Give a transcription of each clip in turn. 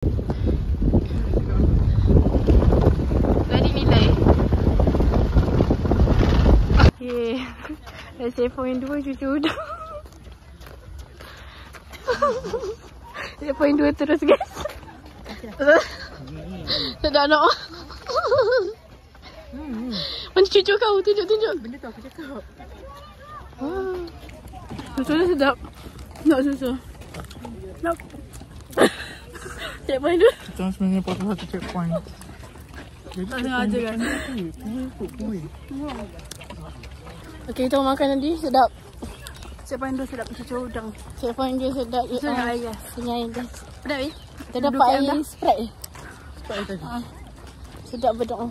Lari nilai. Okay. 7.2 cucu udang. 7.2 terus guys. Sedap nak. Mana cucu kau? Tunjuk. Benda tu aku cakap. Susu dia sedap. Nak susu. Nak. Checkpoint tu. Kita sebenarnya potong satu checkpoint. Tak sengaja kan. Puih. Okay, kita makan nanti. Sedap. Checkpoint tu sedap cucu udang. Checkpoint dia sedap. Sungai air guys. Sungai air guys. Sedap ni? Kita dapat air Sprite. Sprite tadi. Sedap betul.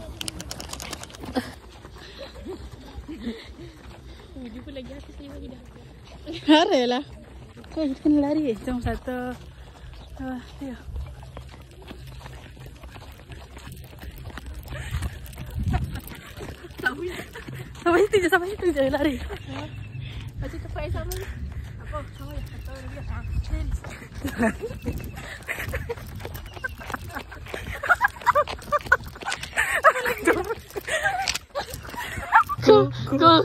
Jumpa lagi aku saya bagi dah. Hara lah. Kau kena lari. Jom satu. Ya. Sampai situ je lari. Macam tempat yang sama ni. Apa? Sama ya. Satu lagi. Go.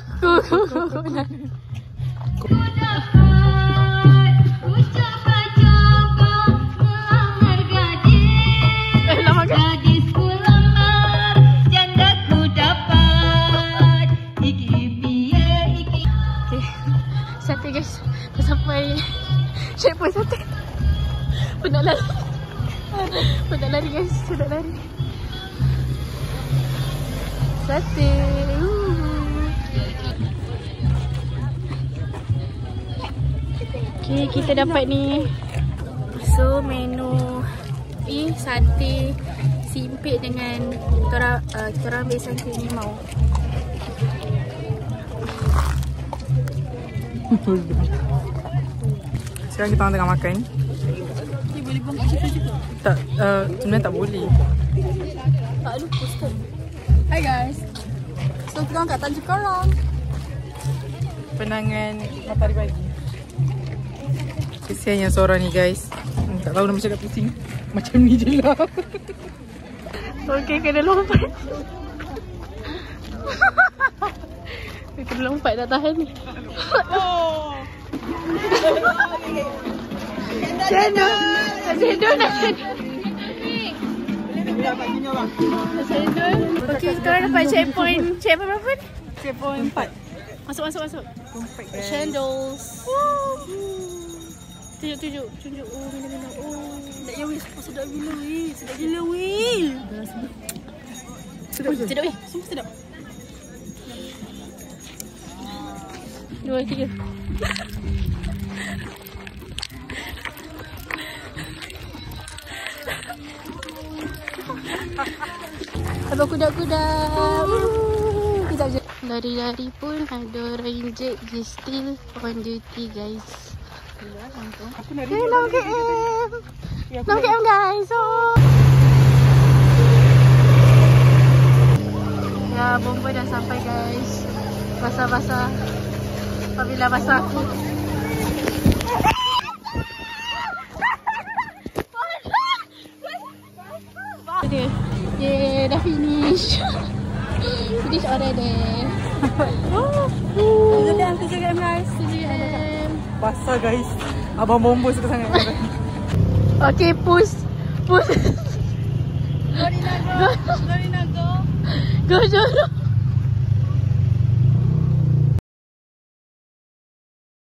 Satu guys, dah sampai checkpoint satu. Penat lari guys, penat lari. Satu. Okay, kita dapat ni. So menu ni sate simpit dengan kita orang ambil sangkut limau. Sekarang kita orang tengah makan. Okay, boleh bongkar situ juga? Tak, sebenarnya tak boleh. Tak lupa stop. Hi guys. So kita orang kat Tanjung Karang. Penangan matahari pagi. Kesiannya seorang ni guys. Tak tahu nak cakap pusing. Macam ni je lah. Okay, kena lompat. Kena lompat tak tahan ni. Cendol. Okay, sekarang dapat checkpoint. Checkpoint berapa ni? Checkpoint 4. Masuk. Cendol. Tunjuk. Oh, minum. Oh, nak ya weh. Sedap gila weh. Sedap gila weh. Sedap weh. Semua sedap. 2, 3. Abang kuda-kuda. Kejap je. Lari-lari pun ada ranger je still on duty guys. Okay, 6 km. 6 km guys. Ya, bomba dah sampai guys. Basah-basah. Apabila basah aku. Yeah, dah finish. Finish already. Kita 7 km guys. 7 km. Basah guys. Abang bombo suka sangat. Okay, push. Go. Go, Joro.